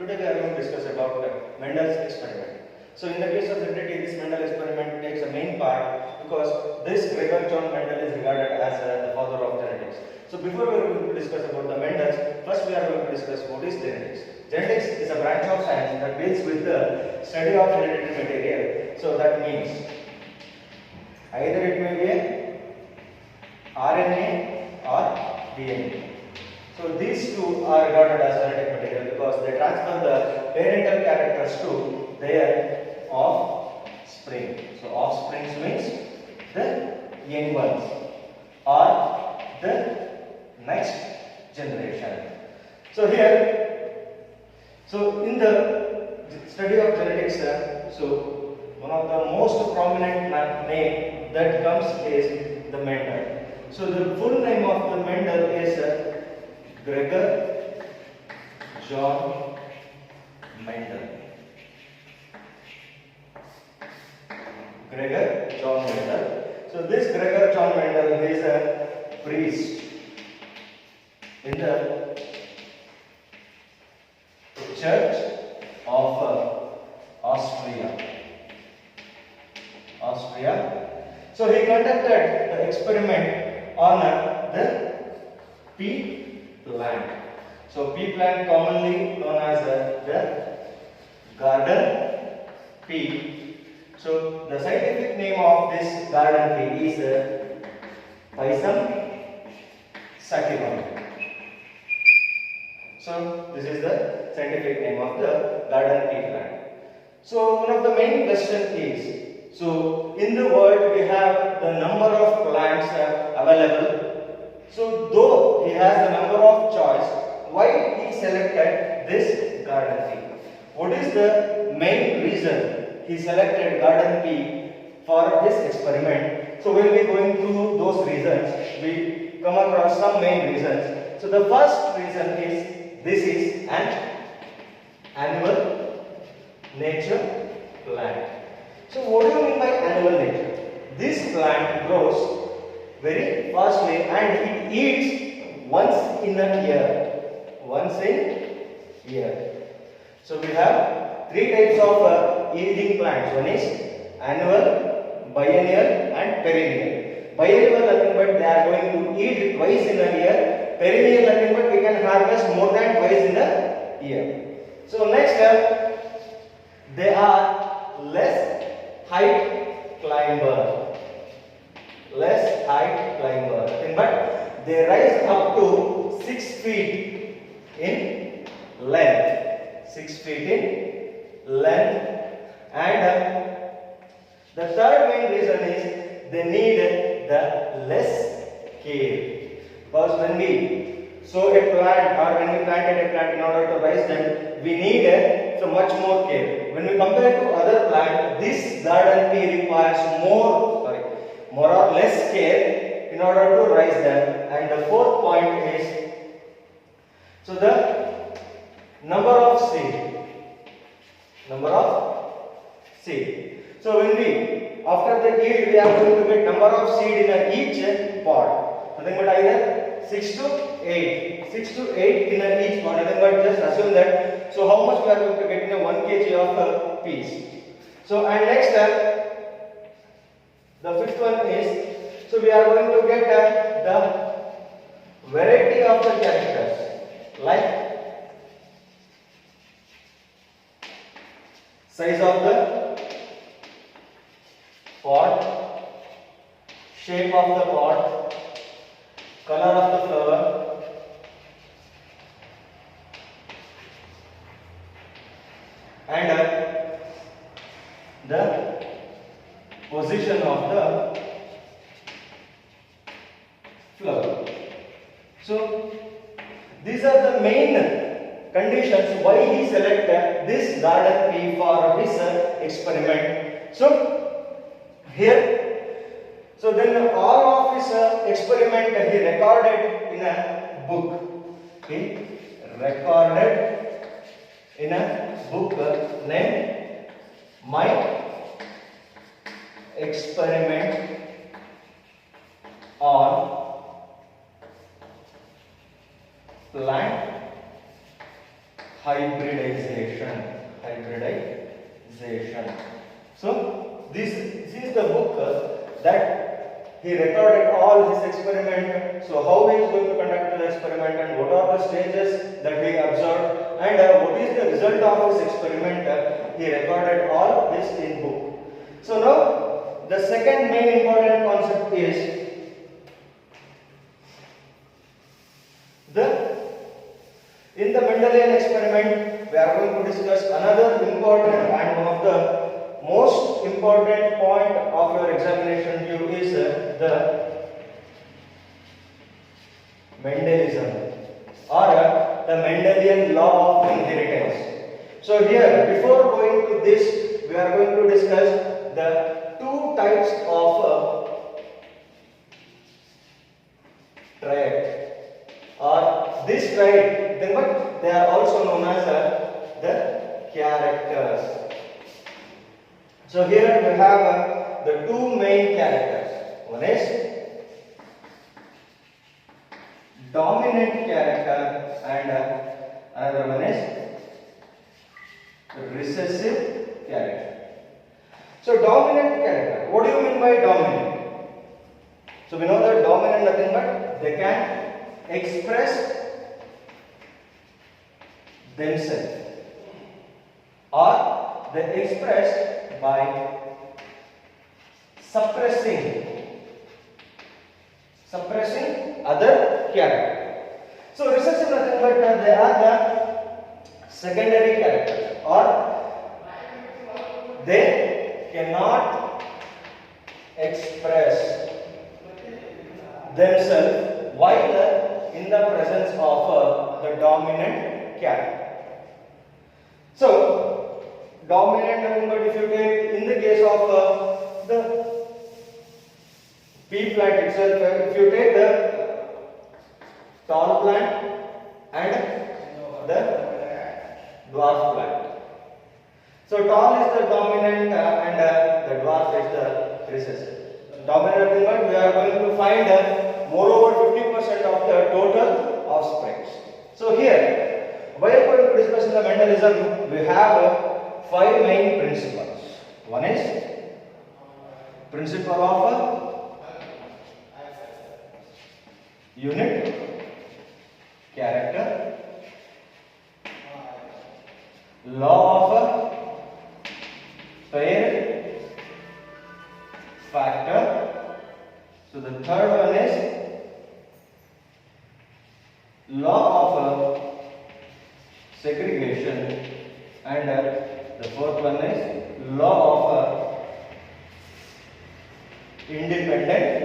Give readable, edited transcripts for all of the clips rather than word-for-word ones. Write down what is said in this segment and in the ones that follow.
Today we are going to discuss about Mendel's experiment. So in the case of heredity, this Mendel experiment takes a main part because this Gregor John Mendel is regarded as the father of genetics. So before we are going to discuss about the Mendels, first we are going to discuss what is genetics. Genetics is a branch of science that deals with the study of hereditary material. So that means either it may be RNA or DNA. So these two are regarded as genetic material because they transfer the parental characters to their offspring. So offspring means the young ones or the next generation. So here, so in the study of genetics, so one of the most prominent name that comes is the Mendel. So the full name of the Mendel is Gregor John Mendel. Gregor John Mendel. So this Gregor John Mendel is a priest in the Church of Austria. So he conducted the experiment on the pea plant. So pea plant commonly known as the garden pea. So the scientific name of this garden pea is Pisum sativum. So this is the scientific name of the garden pea plant. So one of the main questions is, so in the world we have the number of plants available. So though he has the number of choice, why he selected this garden pea? What is the main reason he selected garden pea for his experiment? So we will be going through those reasons. We come across some main reasons. So the first reason is this is an annual nature plant. So what do you mean by annual nature? This plant grows very fastly and it eats once in a year. So we have three types of yielding plants. One is annual, biennial and perennial. Biennial nothing but they are going to eat twice in a year. Perennial nothing but we can harvest more than twice in a year. So next they are less height climber. Nothing but they rise up to 6 feet in length. 6 feet in length. And the third main reason is they need the less care. Because when we sow a plant or when we planted a plant in order to raise them, we need so much more care. When we compare to other plant, this garden pea requires more or less care in order to raise them. And the fourth point is, so the number of seed. So when we, after the yield, we are going to get number of seed in each pod. Nothing but either 6 to 8 in each pod. Nothing but just assume that. So how much we are going to get in 1 kg of peas. So and next the fifth one is, so we are going to get the variety of the characters, like size of the pod, shape of the pod, color of the flower, and the position of the flower. So these are the main conditions why he selected this garden pea for his experiment. So here, so then all of his experiment he recorded in a book. He recorded in a book named My Experiment on Plant hybridization. So this is the book that he recorded all his experiment. So how he is going to conduct the experiment and what are the stages that he observed and what is the result of his experiment. He recorded all this in book. So now the second main important concept is in the Mendelian experiment we are going to discuss another important and one of the most important point of your examination view is the Mendelism or the Mendelian law of inheritance. So here, before going to this, we are going to discuss the two types of trait or this trait, then what they are also known as the characters. So here we have the two main characters. One is dominant character and another one is recessive character. So dominant character, what do you mean by dominant? So we know that dominant nothing but they can express themselves or they express by suppressing other character. So recessive nothing but they are the secondary characters or they cannot express themselves while in the presence of the dominant character. So dominant nothing but if you take in the case of the pea plant itself, if you take the tall plant and the dwarf plant. So tall is the dominant and the dwarf is the recessive. Dominant nothing but we are going to find moreover 50% of the total offsprings. So here, while going to discuss in the Mendelism, we have 5 main principles. One is principle of unit character, law of pair factor. So the third one is law of segregation and the fourth one is law of independent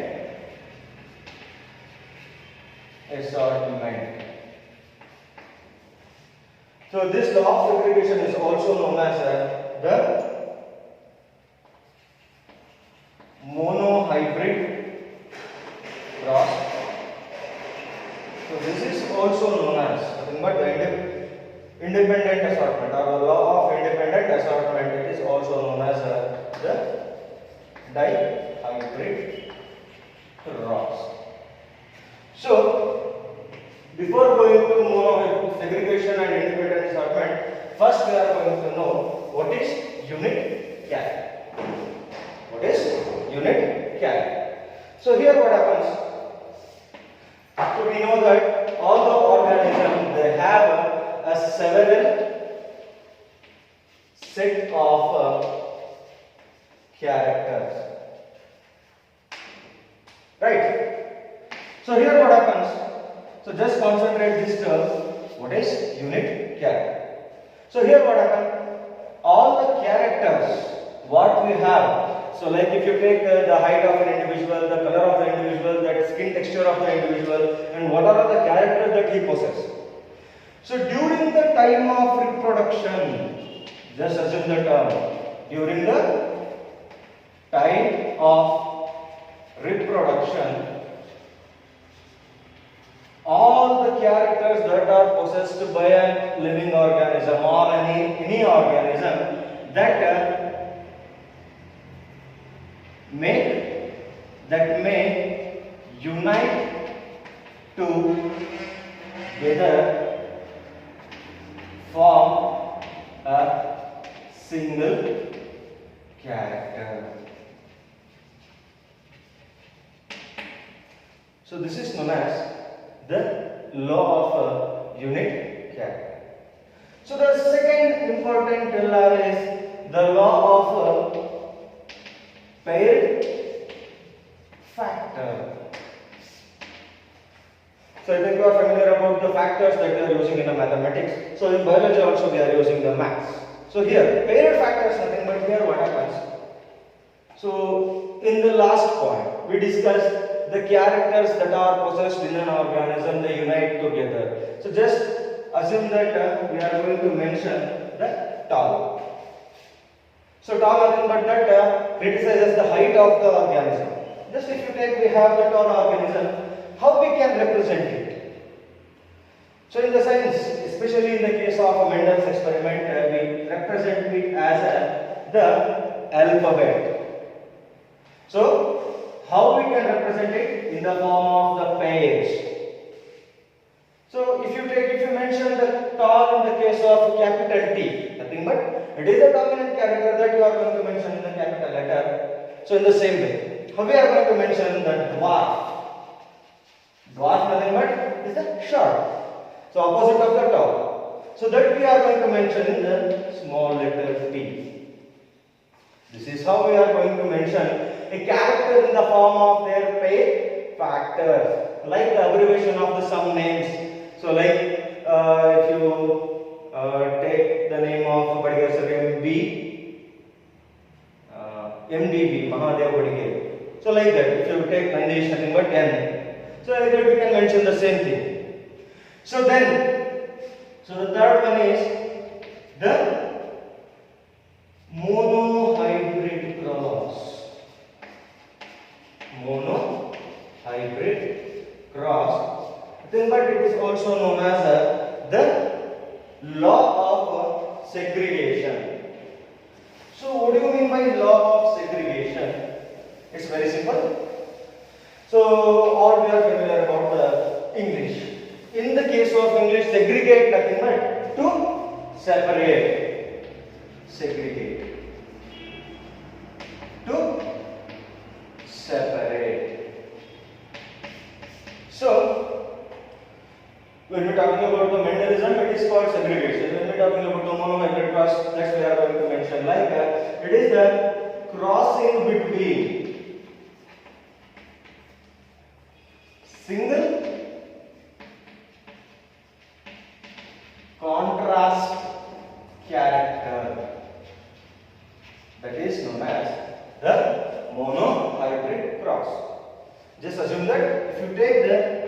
assortment. So this law of segregation is also known as the monohybrid cross. So this is also known as nothing but the independent assortment or the law of independent assortment. It is also known as the dihybrid cross. So before going to segregation and independent assortment, first we are going to know what is unit character. What is unit character? So here what happens? So we know that all the organisms they have a several set of characters, right? So here what happens? So just concentrate this term. What is unit character? So here what happens? All the characters what we have. So like if you take the height of an individual, the color of the individual, that skin texture of the individual, and what are the characters that he possesses. So during the time of reproduction, just assume the term, during the time of reproduction, all the characters that are possessed by a living organism or any organism that may unite together form a single character. So this is known as the law of a unit character. So the second important pillar is the law of a paired factor. So I think you are familiar about the factors that we are using in the mathematics. So in biology also we are using the maths. So here paired factors nothing but here what happens. So in the last point we discussed the characters that are possessed in an organism, they unite together. So just assume that we are going to mention the tau. So tau nothing but that criticizes the height of the organism. Just if you take, we have the tau organism, how we can represent it? So in the science, especially in the case of Mendel's experiment, we represent it as the alphabet. So how we can represent it? In the form of the pairs. So if you mention the tau in the case of capital T, nothing but it is a dominant character that you are going to mention in the capital letter. So in the same way, how we are going to mention the dwarf? Dwarf nothing but is the short. So opposite of the tau. So that we are going to mention in the small letter t. This is how we are going to mention a character in the form of their pair factors, like the abbreviation of the some names. So like if you take the name of Badigher MDB, Mahadev Badigher. So like that, if you take Nandesh nothing but N. So like that we can mention the same thing. So then, so the third one is the monohybrid cross. Monohybrid cross. Then, but it is also known as the law of segregation. So, what do you mean by law of segregation? It's very simple. So, all we are familiar about the English. In the case of English, segregate nothing but to separate. Segregate. To separate. So, when we are talking about the Mendelism, it is called segregation. When we are talking about the monohybrid cross, next we are going to mention like it is the crossing between single contrast character, that is known as the monohybrid cross. Just assume that if you take the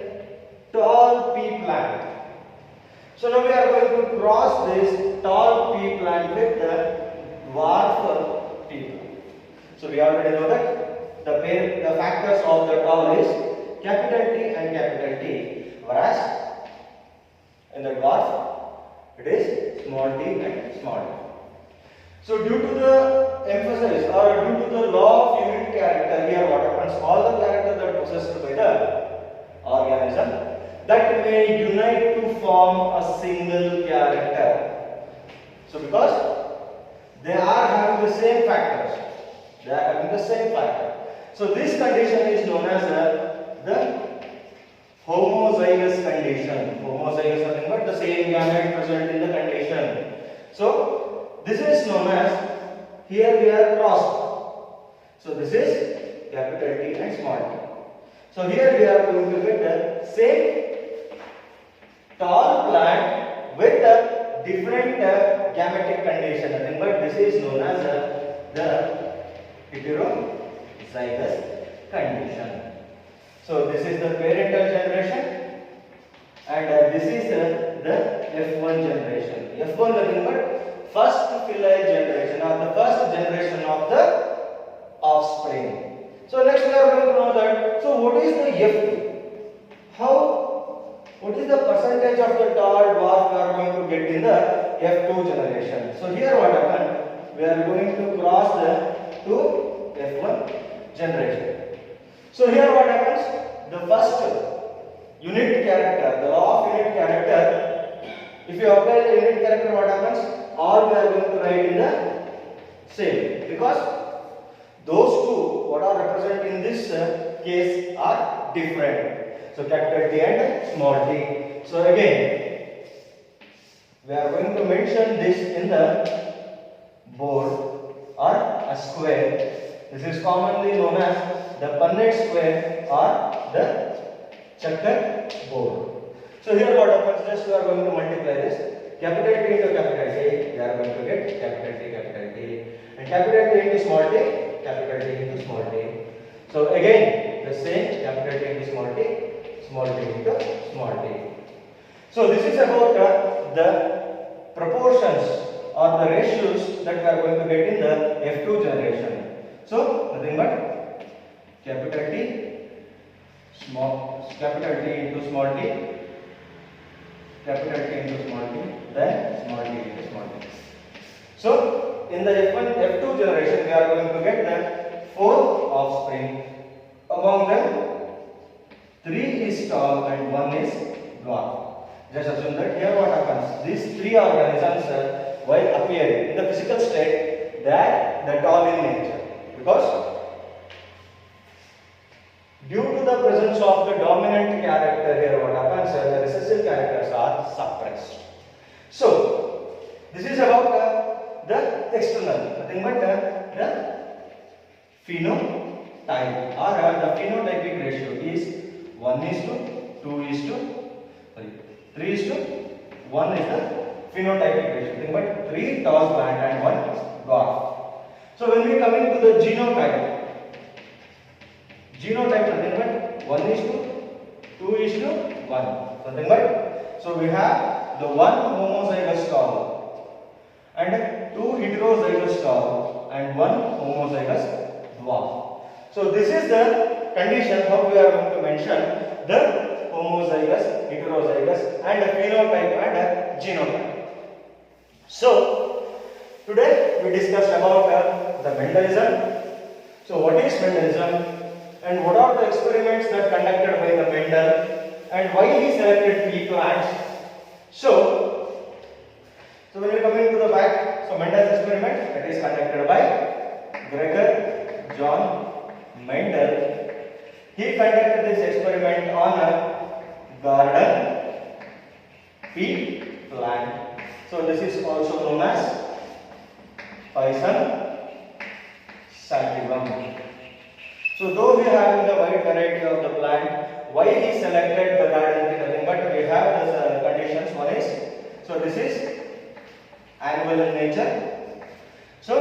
tall pea plant, so now we are going to cross this tall pea plant with the dwarf pea plant. So we already know that the factors of the tall is capital T and capital T, whereas in the dwarf it is small t and small t. So due to the emphasis or due to the law of unit character, here what happens, all the characters that possessed by the organism that may unite to form a single character. So because they are having the same factors, they are having the same factor. So this condition is known as the homozygous condition. Homozygous is nothing but the same gamete present in the condition. So this is known as, here we are crossed. So this is capital T and small t. So here we are going to get the same tall plant with a different gametic condition. Nothing but this is known as the heterozygous condition. So this is the parental generation and this is the F1 generation. F1 nothing but first filial generation or the first generation of the offspring. So next we are going to know that, so what is the F2? What is the percentage of the tall dwarf we are going to get in the F2 generation? So here what happened? We are going to cross the to F1 generation. So here what happens? The first unit character, the law of unit character, If you apply the unit character, what happens? All we are going to write in the same, because those two what are represented in this case are different. So capital T and small t. So again, we are going to mention this in the board or a square. This is commonly known as the Punnett square or the checker board. So here what happens, just we are going to multiply this. Capital T into capital T, we are going to get capital T, and capital T into small t, capital T into small t. So again, the same, capital T into small t into small t. So this is about the proportions or the ratios that we are going to get in the F2 generation. So nothing but capital T into small t, capital T into small t, then small t into small t. So in the F1, F2 generation, we are going to get the 4 offspring. Among them, 3 is tall and 1 is dwarf. Just assume that here what happens, these 3 organisms while appearing in the physical state, they are the tall in nature, because due to the presence of the dominant character here, what happens, the recessive characters are suppressed. So this is about the external, nothing but the phenotype or the phenotypic ratio is 1:2, 3 is to 1 is the phenotypic ratio, nothing but 3 tall plant and 1 dwarf. So when we come into the genotype nothing but 1:2:1, nothing but, so we have the 1 homozygous tall and 2 heterozygous tall and 1 homozygous dwarf. So this is the condition how we are going to mention the homozygous, heterozygous and the phenotype and the genotype. So today we discussed about the Mendelism. So what is Mendelism and what are the experiments that conducted by the Mendel and why he selected pea plants? So when we come into the back, so Mendel's experiment that is conducted by Gregor John Mendel. He conducted this experiment on a garden pea plant. So this is also known as Pisum sativum. So though we have the wide variety of the plant, why he selected the garden pea, nothing but we have the conditions. One is, so this is annual in nature. So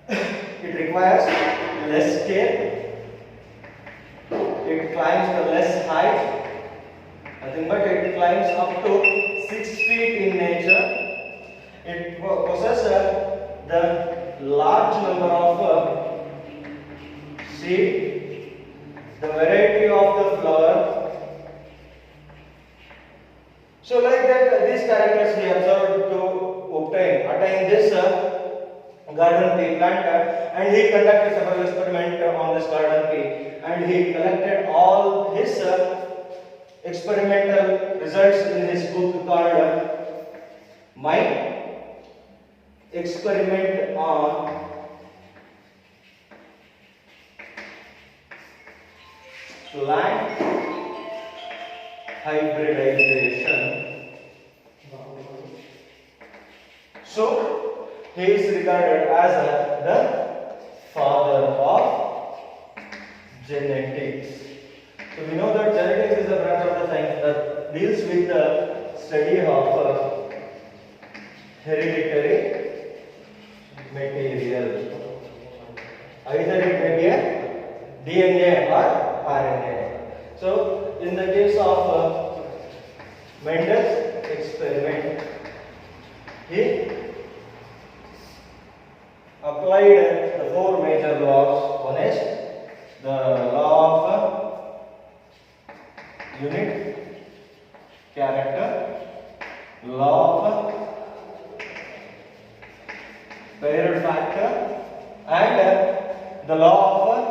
it requires less care. It climbs the less height, nothing but it climbs up to 6 feet in nature. It possesses the large number of seed, the variety of the flower. So like that, these characters he observed to attain this garden pea plant, and he conducted several experiments on this garden pea, and he collected all his experimental results in his book called My Experiment on Plant Hybridization. So he is regarded as the father of genetics. So we know that genetics is a branch of the science that deals with the study of hereditary material. Either it may be a DNA or RNA. So in the case of Mendel's experiment, he applied the 4 major laws. One is the law of unit character, law of paired factor, and the law of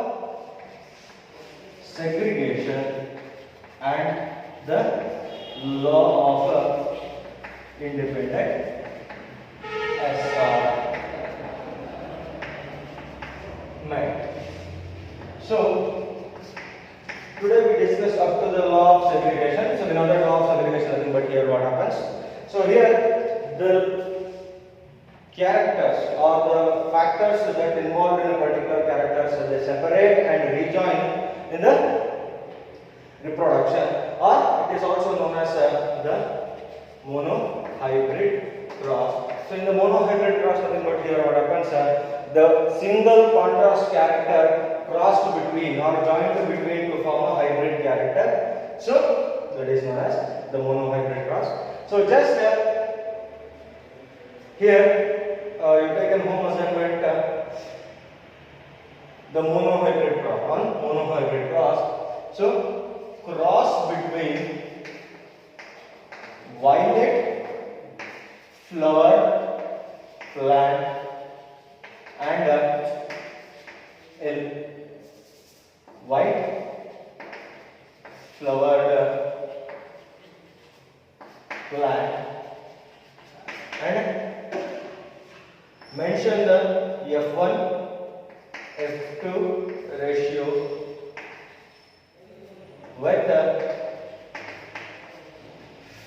segregation and the law of independent assortment. So today we discussed up to the law of segregation. So we know that law of segregation is nothing but here what happens. So here the characters or the factors that involved in a particular characters, they separate and rejoin in the reproduction, or it is also known as the monohybrid cross. So in the monohybrid cross, nothing but here what happens, the single contrast character crossed between or joined between to form a hybrid character. So that is known as the monohybrid cross. So just here you take a home assignment, the monohybrid cross on monohybrid cross. So cross between violet flower plant and a white flowered plant, and mention the F1 F2 ratio with the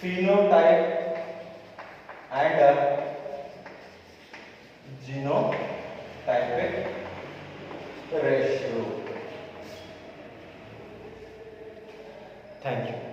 phenotype and genotypic ratio. Thank you.